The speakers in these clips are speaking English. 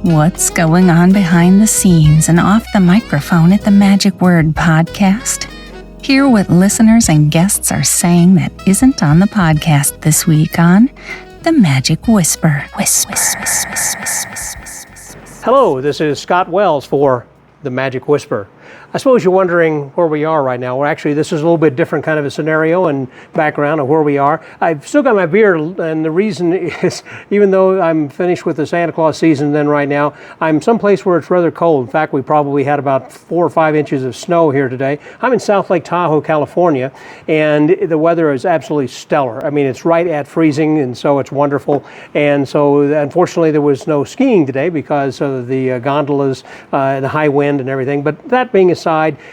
What's going on behind the scenes and off the microphone at the Magic Word podcast? Hear what listeners and guests are saying that isn't on the podcast this week on The Magic Whisper. Hello, this is Scott Wells for The Magic Whisper. I suppose you're wondering where we are right now. Well, actually, this is a little bit different kind of a scenario and background of where we are. I've still got my beard, and the reason is, even though I'm finished with the Santa Claus season then right now, I'm someplace where it's rather cold. In fact, we probably had about 4 or 5 inches of snow here today. I'm in South Lake Tahoe, California, and the weather is absolutely stellar. I mean, it's right at freezing, and so it's wonderful. And so, unfortunately, there was no skiing today because of the gondolas, the high wind and everything. But that being aside,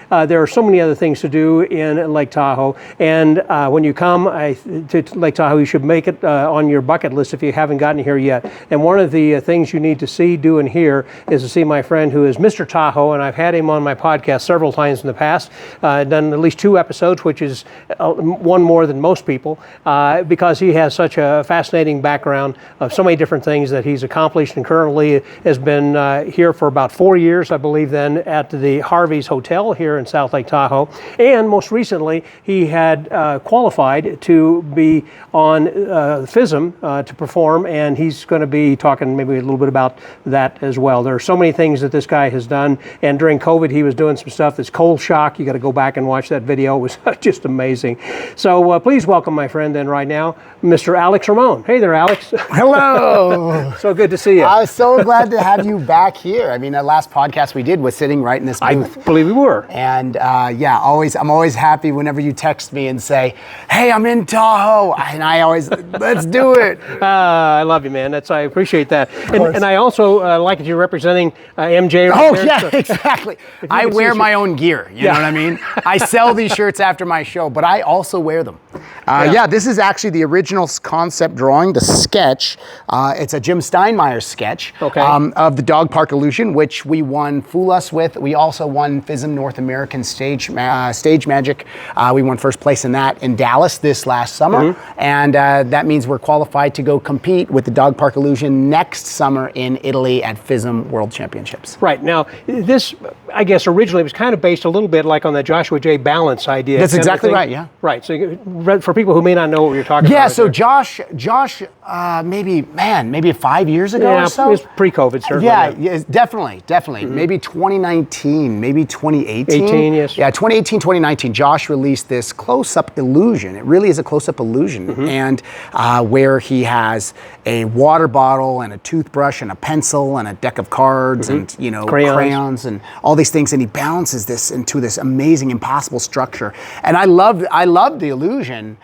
there are so many other things to do in Lake Tahoe, and when you come to Lake Tahoe, you should make it on your bucket list if you haven't gotten here yet. And one of the things you need to see, do, and hear is to see my friend who is Mr. Tahoe, and I've had him on my podcast several times in the past, done at least 2 episodes, which is one more than most people, because he has such a fascinating background of so many different things that he's accomplished, and currently has been here for about 4 years, I believe, then at the Harvey's Hotel here in South Lake Tahoe, and most recently he had qualified to be on FISM to perform, and he's going to be talking maybe a little bit about that as well. There are so many things that this guy has done, and during COVID he was doing some stuff that's cold shock. You got to go back and watch that video. It was just amazing. So please welcome my friend then right now, Mr. Alex Ramon. Hey there, Alex. Hello. So good to see you. I was so glad to have you back here. I mean, the last podcast we did was sitting right in this booth. I believe we were. And I'm always happy whenever you text me and say, "Hey, I'm in Tahoe," and I always, let's do it. I love you, man. I appreciate that. And I also like that you're representing MJ. Oh, yeah, exactly. I wear my own gear. You know what I mean? I sell these shirts after my show, but I also wear them. This is actually the original concept drawing, the sketch. It's a Jim Steinmeier sketch of the dog park illusion, which we won Fool Us with. We also won FISM North American Stage Magic. We won first place in that in Dallas this last summer. And that means we're qualified to go compete with the dog park illusion next summer in Italy at FISM World Championships. Right. Now, this, I guess, originally was kind of based a little bit like on the Joshua J. Balance idea. That's exactly right, yeah. Right. So for people who may not know what you're talking about. Yeah, so Josh, maybe 5 years ago or so. It was pre-COVID, certainly. Yeah, definitely. Maybe 2019, maybe 2018. 18, yes. Yeah, 2018, 2019, Josh released this close-up illusion. It really is a close-up illusion. And where he has a water bottle and a toothbrush and a pencil and a deck of cards and, crayons and all these things. And he balances this into this amazing, impossible structure. And I loved the illusion.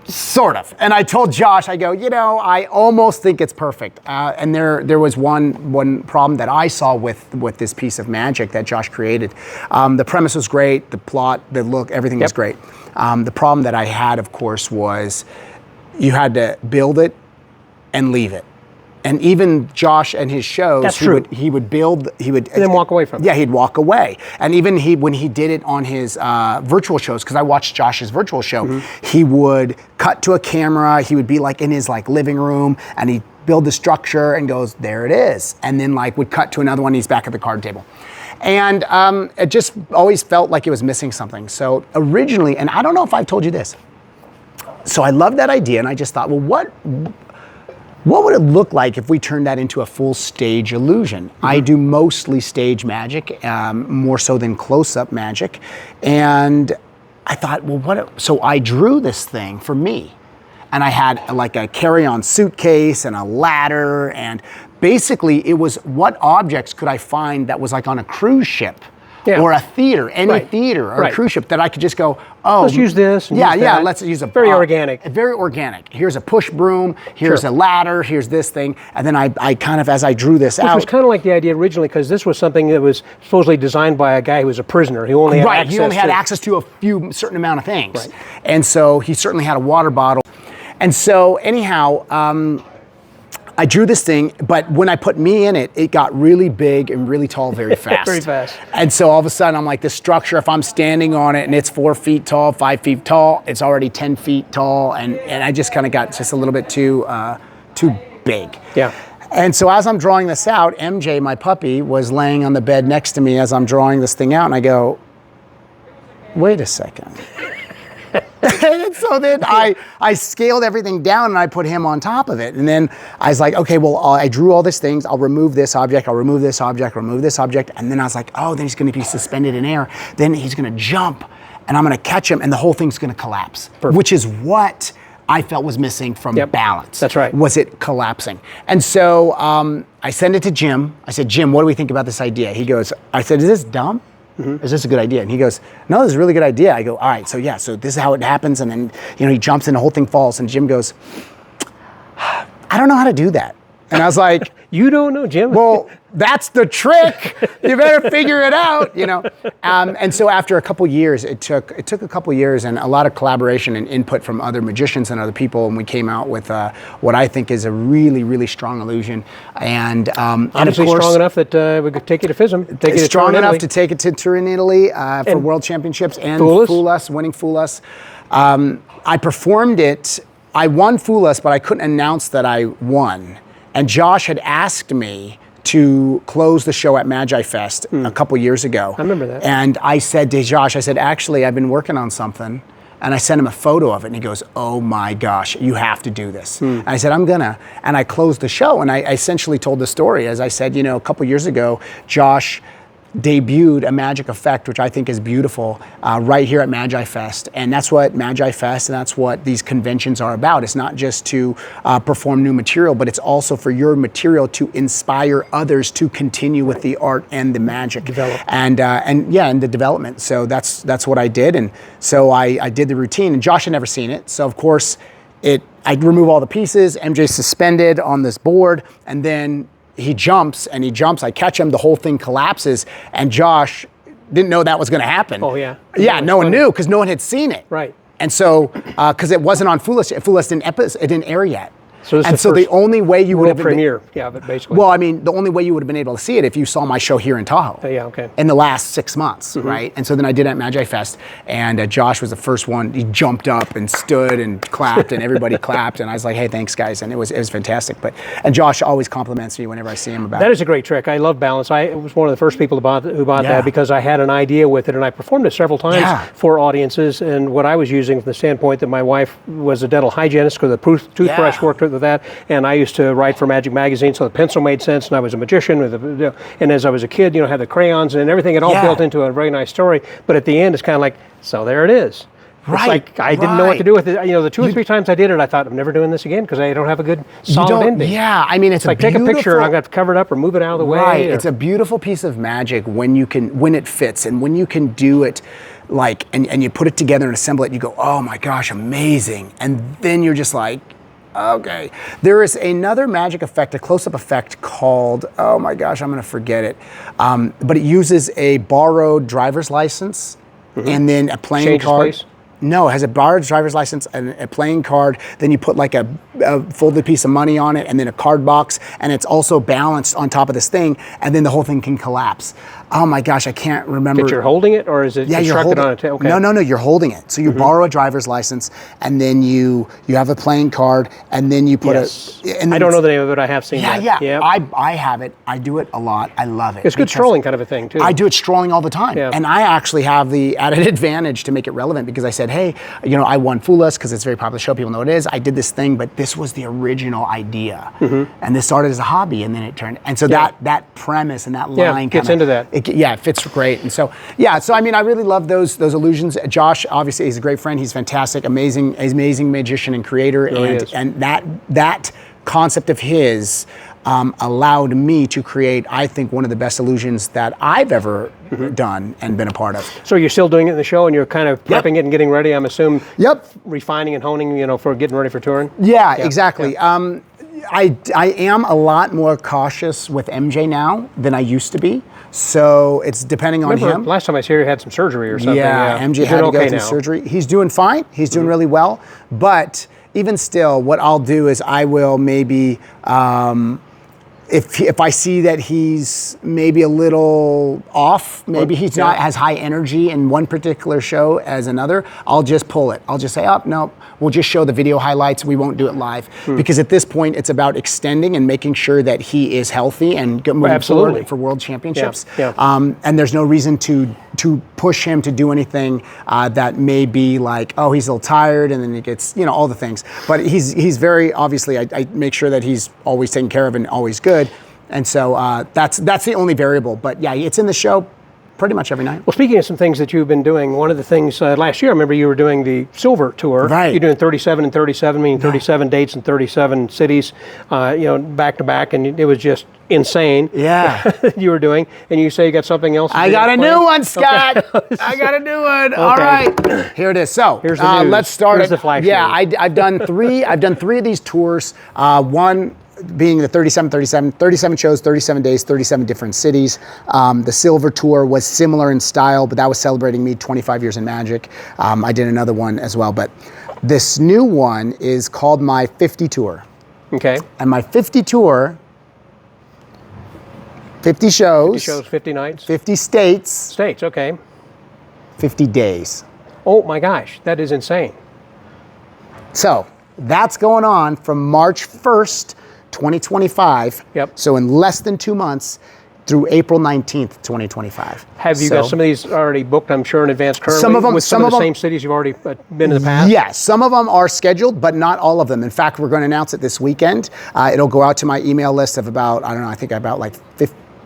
Sort of. And I told Josh, I go, I almost think it's perfect. And there was one problem that I saw with this piece of magic that Josh created. The premise was great, the plot, the look, everything was great. The problem that I had, of course, was you had to build it and leave it. And even Josh and his shows, he would build, and then walk away from it. Yeah, he'd walk away. And even when he did it on his virtual shows, because I watched Josh's virtual show, he would cut to a camera. He would be like in his living room, and he'd build the structure and goes, there it is. And then would cut to another one. He's back at the card table. And it just always felt like it was missing something. So originally, and I don't know if I've told you this. So I loved that idea, and I just thought, well, what would it look like if we turned that into a full stage illusion? I do mostly stage magic, more so than close-up magic. And I thought, well, so I drew this thing for me. And I had a carry-on suitcase and a ladder. And basically, it was what objects could I find that was on a cruise ship? Yeah. Or a theater, theater or a cruise ship that I could just go, let's use this. And use that. Let's use a very organic. Very organic. Here's a push broom. Here's a ladder. Here's this thing. And then I kind of, as I drew this out. Which was kind of like the idea originally, because this was something that was supposedly designed by a guy who was a prisoner. He only had access to a certain amount of things. Right. And so he certainly had a water bottle. And so anyhow, I drew this thing, but when I put me in it, it got really big and really tall very fast. Very fast. And so all of a sudden, I'm like, this structure, if I'm standing on it and it's 4 feet tall, 5 feet tall, it's already 10 feet tall, and I just kind of got just a little bit too big. Yeah. And so as I'm drawing this out, MJ, my puppy, was laying on the bed next to me as I'm drawing this thing out, and I go, wait a second. And so then I scaled everything down and I put him on top of it. And then I was like, okay, well, I drew all these things. I'll remove this object, I'll remove this object, remove this object. And then I was like, oh, then he's gonna be suspended in air. Then he's gonna jump and I'm gonna catch him and the whole thing's gonna collapse. Perfect. Which is what I felt was missing from balance. That's right. Was it collapsing? And so I sent it to Jim. I said, Jim, what do we think about this idea? He goes, I said, is this dumb? Is this a good idea? And he goes, no, this is a really good idea. I go, all right, so so this is how it happens. And then, he jumps and the whole thing falls. And Jim goes, I don't know how to do that. And I was like, you don't know, Jim? Well, that's the trick. You better figure it out, And so after a couple years, it took a couple years and a lot of collaboration and input from other magicians and other people, and we came out with what I think is a really, really strong illusion. And honestly, of course, strong enough that we could take it to FISM. It's strong enough to take it to Turin, Italy for World Championships and winning Fool Us. I performed it. I won Fool Us, but I couldn't announce that I won. And Josh had asked me to close the show at Magi Fest a couple years ago. I remember that. And I said to Josh, actually, I've been working on something. And I sent him a photo of it, and he goes, oh my gosh, you have to do this. And I said, I'm gonna. And I closed the show, and I essentially told the story. As I said, a couple years ago, Josh debuted a magic effect, which I think is beautiful, right here at Magi Fest. And that's what Magi Fest and that's what these conventions are about. It's not just to perform new material, but it's also for your material to inspire others to continue with the art and the magic. And the development. So that's what I did. And so I did the routine, and Josh had never seen it. So of course, I remove all the pieces, MJ's suspended on this board, and then he jumps, I catch him, the whole thing collapses, and Josh didn't know that was gonna happen. Oh yeah. Yeah, no one knew, because no one had seen it. Right. And so, because it wasn't on Fool Us, it didn't air yet. So the only way you would have premiere, but basically. Well, I mean, the only way you would have been able to see it if you saw my show here in Tahoe. Okay. In the last 6 months, right? And so then I did it at Magi Fest, and Josh was the first one. He jumped up and stood and clapped, and everybody clapped, and I was like, hey, thanks, guys, and it was fantastic. And Josh always compliments me whenever I see him about it. That is a great trick. I love balance. I was one of the first people who bought that because I had an idea with it, and I performed it several times for audiences. And what I was using from the standpoint that my wife was a dental hygienist, because the toothbrush worked with that, and I used to write for Magic Magazine, so the pencil made sense, and I was a magician. And as I was a kid, had the crayons and everything. It all built into a very nice story. But at the end, it's kind of like, so there it is. It's like I didn't know what to do with it. The 2 or 3 times I did it, I thought, I'm never doing this again because I don't have a good solid ending. Yeah, I mean, it's like take a picture and I'm going to cover it up or move it out of the way. Right, it's a beautiful piece of magic when it fits and when you can do it and you put it together and assemble it, you go, oh my gosh, amazing. And then you're just like, okay. There is another magic effect, a close-up effect called, oh my gosh, I'm going to forget it. But it uses a borrowed driver's license and then a playing card. Place? No, it has a borrowed driver's license and a playing card. Then you put like a folded piece of money on it and then a card box, and it's also balanced on top of this thing, and then the whole thing can collapse. Oh my gosh, I can't remember. That you're holding it, or is it constructed on a table? Okay. No, you're holding it. So you borrow a driver's license, and then you have a playing card, and then you put I don't know the name of it. I have seen that. Yeah. I have it. I do it a lot. I love it. It's good strolling kind of a thing too. I do it strolling all the time, and I actually have the added advantage to make it relevant because I said, hey, I won Fool Us because it's a very popular show. People know what it is. I did this thing, but this was the original idea, and this started as a hobby, and then it turned. And so that premise and that line gets into that. It fits great. And so I mean, I really love those illusions. Josh, obviously, he's a great friend. He's fantastic, amazing magician and creator. And that concept of his allowed me to create, I think, one of the best illusions that I've ever done and been a part of. So you're still doing it in the show, and you're kind of prepping it and getting ready, I'm assuming. Yep. Refining and honing, for getting ready for touring. Yeah, exactly. Yeah. I am a lot more cautious with MJ now than I used to be. So it's depending on him. Last time I was here, he had some surgery or something. Yeah, MJ had to go through surgery. He's doing fine. He's doing really well. But even still, what I'll do is I will maybe if I see that he's maybe a little off, maybe he's not as high energy in one particular show as another, I'll just pull it. I'll just say, oh, no, we'll just show the video highlights. We won't do it live. Because at this point, it's about extending and making sure that he is healthy and moving forward for world championships. And there's no reason to push him to do anything that may be like, oh, he's a little tired, and then he gets, all the things. But he's very, obviously, I make sure that he's always taken care of and always good. And so that's the only variable. But yeah, it's in the show pretty much every night. Well, speaking of some things that you've been doing, one of the things last year, I remember you were doing the Silver Tour. Right. You're doing 37 and 37, meaning 37 dates in 37 cities, back to back, and it was just insane. Yeah. You were doing, and you say you got something else. I got a new one, Scott. I got a new one. All right. Here it is. So here's the news. Let's start. Here's the flash news. I've done three. I've done 3 of these tours. One being the 37 shows, 37 days, 37 different cities. The Silver Tour was similar in style, but that was celebrating me 25 years in Magic. I did another one as well, but this new one is called my 50 Tour. Okay. And my 50 Tour, 50 shows. 50 shows, 50 nights. 50 states. States, okay. 50 days. Oh my gosh, that is insane. So that's going on from March 1st, 2025. Yep. So in less than 2 months through April 19th, 2025. Have you got some of these already booked, I'm sure, in advance currently? Some of them. With some of the same cities you've already been in the past? Yes, some of them are scheduled, but not all of them. In fact, we're going to announce it this weekend. It'll go out to my email list of about, I think about like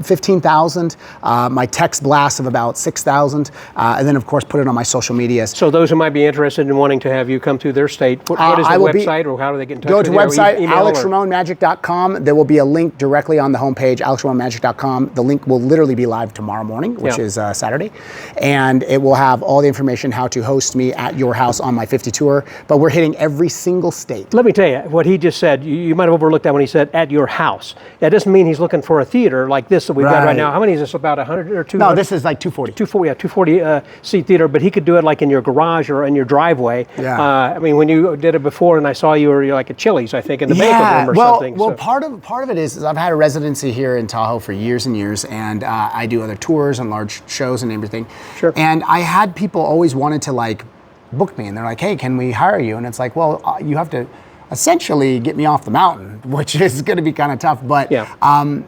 15,000, my text blast of about 6,000, and then of course put it on my social media. So those who might be interested in wanting to have you come through their state, what is the website, or how do they get in touch go with to you? website alexramonmagic.com. There will be a link directly on the homepage, alexramonmagic.com. The link will literally be live tomorrow morning, which is Saturday, and it will have all the information how to host me at your house on my 50 tour. But we're hitting every single state. Let me tell you what he just said. You might have overlooked that when he said at your house. That doesn't mean he's looking for a theater like this that we've got right now. How many is this? About 100 or 200? No, this is like 240. 240 seat theater, but he could do it like in your garage or in your driveway. Yeah. I mean, when you did it before, and I saw you were like at Chili's, I think, in the banquet room or something. Well, part of it is I've had a residency here in Tahoe for years and years, and I do other tours and large shows and everything. Sure. And I had people always wanted to like book me, and they're like, "Hey, can we hire you?" And it's like, well, you have to essentially get me off the mountain, which is going to be kind of tough. But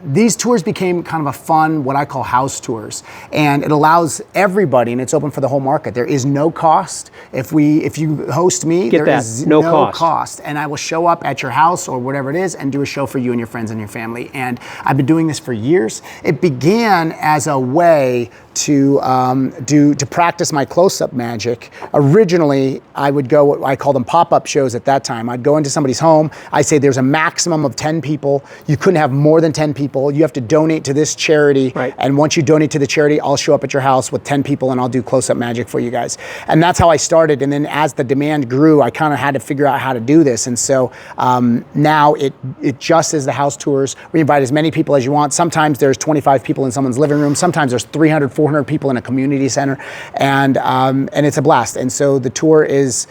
these tours became kind of a fun, what I call house tours, and it allows everybody, and it's open for the whole market. There is no cost. If you host me, there is no cost, and I will show up at your house or whatever it is and do a show for you and your friends and your family. And I've been doing this for years. It began as a way to practice my close-up magic. Originally, I would go, I call them pop-up shows at that time. I'd go into somebody's home. I say there's a maximum of 10 people. You couldn't have more than 10 people. You have to donate to this charity. Right. And once you donate to the charity, I'll show up at your house with 10 people and I'll do close-up magic for you guys. And that's how I started. And then as the demand grew, I kind of had to figure out how to do this. And so now it just is the house tours. We invite as many people as you want. Sometimes there's 25 people in someone's living room. Sometimes there's 300, 400 people in a community center. And it's a blast. And so the tour is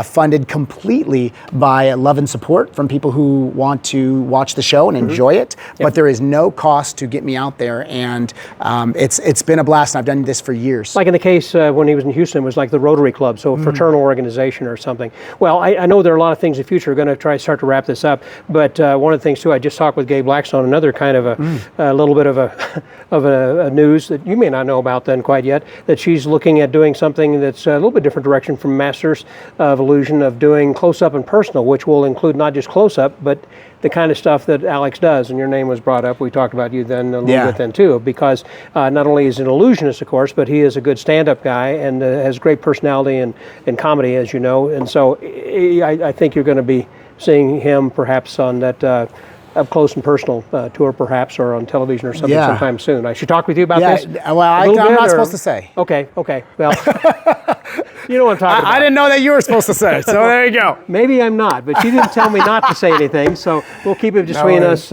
funded completely by love and support from people who want to watch the show and enjoy it. But there is no cost to get me out there, and it's been a blast. And I've done this for years. Like in the case when he was in Houston, it was like the Rotary Club, so a fraternal organization or something. Well, I know there are a lot of things in the future. We're going to start to wrap this up, but one of the things too, I just talked with Gabe Blackstone, another kind of a little bit of a news that you may not know about then quite yet, that she's looking at doing something that's a little bit different direction from Masters of Illusion, of doing close-up and personal, which will include not just close-up, but the kind of stuff that Alex does. And your name was brought up. We talked about you then a little bit then too, because not only is he an illusionist, of course, but he is a good stand-up guy and has great personality and comedy, as you know. And so I think you're going to be seeing him perhaps on that up close and personal tour, perhaps, or on television or something sometime soon. I should talk with you about this. Well, I'm not supposed to say. Okay. Well, you know what I'm talking about. I didn't know that you were supposed to say. So there you go. Maybe I'm not, but you didn't tell me not to say anything. So we'll keep it between us.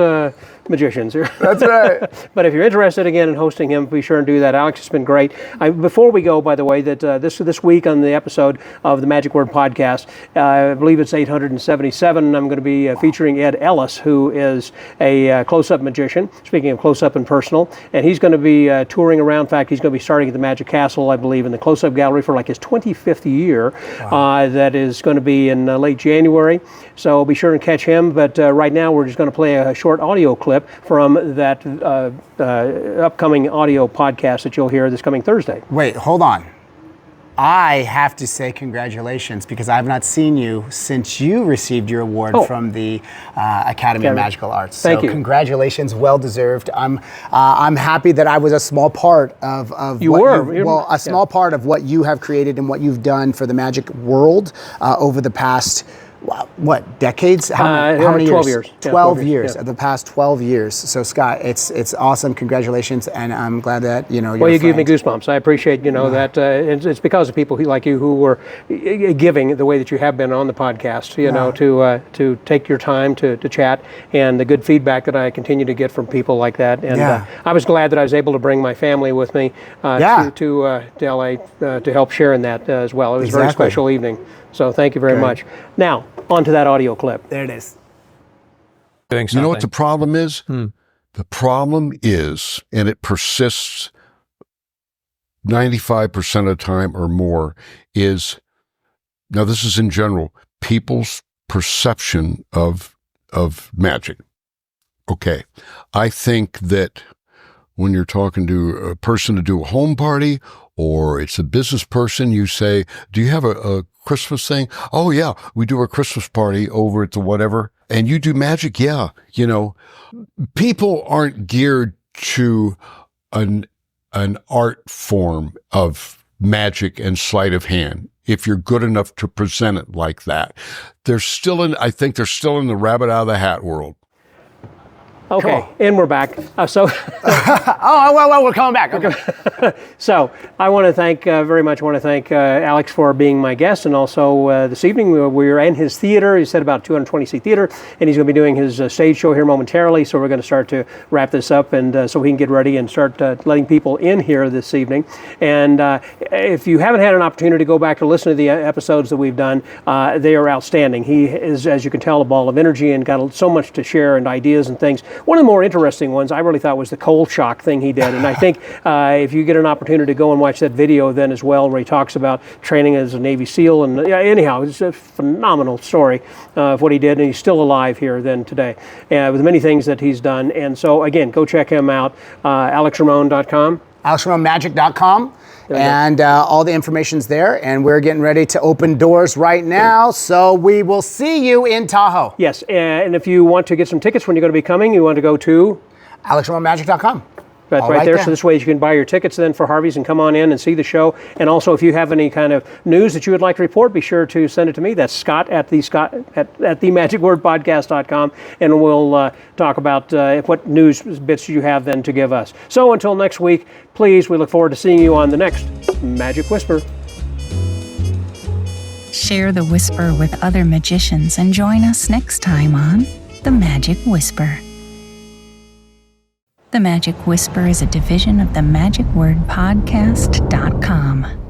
magicians. That's right. But if you're interested again in hosting him, be sure and do that. Alex, it's been great. Before we go, by the way, that this week on the episode of the Magic Word Podcast, I believe it's 877. I'm going to be featuring Ed Ellis, who is a close-up magician. Speaking of close-up and personal, and he's going to be touring around. In fact, he's going to be starting at the Magic Castle, I believe, in the close-up gallery for like his 25th year. Wow. That is going to be in late January. So be sure and catch him. But right now, we're just going to play a short audio clip from that upcoming audio podcast that you'll hear this coming Thursday. Wait, hold on. I have to say congratulations because I've not seen you since you received your award from the Academy of Magical Arts. Thank you. Congratulations, well deserved. I'm happy that I was a small part of a small part of what you have created and what you've done for the magic world over the past. What decades? How many 12 years? years. 12 years. The past 12 years. So Scott, it's awesome. Congratulations, and I'm glad that you're. Well, you give me goosebumps. I appreciate that. It's because of people like you who were giving the way that you have been on the podcast. To take your time to chat, and the good feedback that I continue to get from people like that. And I was glad that I was able to bring my family with me to LA to help share in that as well. It was a very special evening. So thank you very much. Now, on to that audio clip. There it is. You know what the problem is? The problem is, and it persists 95% of the time or more, is, now this is in general, people's perception of magic. Okay. I think that when you're talking to a person to do a home party, or it's a business person, you say, do you have a Christmas thing? Oh yeah, we do a Christmas party over at the whatever. And you do magic? Yeah. People aren't geared to an art form of magic and sleight of hand if you're good enough to present it like that. I think they're still in the rabbit out of the hat world. Okay, and we're back. Well, we're coming back. Okay. So I want to thank very much. I want to thank Alex for being my guest, and also this evening we're in his theater. He said about 220-seat theater, and he's going to be doing his stage show here momentarily. So we're going to start to wrap this up, and so we can get ready and start letting people in here this evening. And if you haven't had an opportunity to go back to listen to the episodes that we've done, they are outstanding. He is, as you can tell, a ball of energy and got so much to share and ideas and things. One of the more interesting ones I really thought was the cold shock thing he did. And I think if you get an opportunity to go and watch that video then as well, where he talks about training as a Navy SEAL. And anyhow, it's a phenomenal story of what he did. And he's still alive here then today with many things that he's done. And so, again, go check him out, alexramon.com. alexramonmagic.com. And all the information's there, and we're getting ready to open doors right now, so we will see you in Tahoe. Yes, and if you want to get some tickets when you're going to be coming, you want to go to alexramonmagic.com. That's right there. So this way you can buy your tickets then for Harvey's and come on in and see the show. And also, if you have any kind of news that you would like to report, be sure to send it to me. That's Scott at themagicwordpodcast.com, and we'll talk about what news bits you have then to give us. So until next week, please, we look forward to seeing you on the next Magic Whisper. Share the whisper with other magicians and join us next time on The Magic Whisper. The Magic Whisper is a division of the magicwordpodcast.com.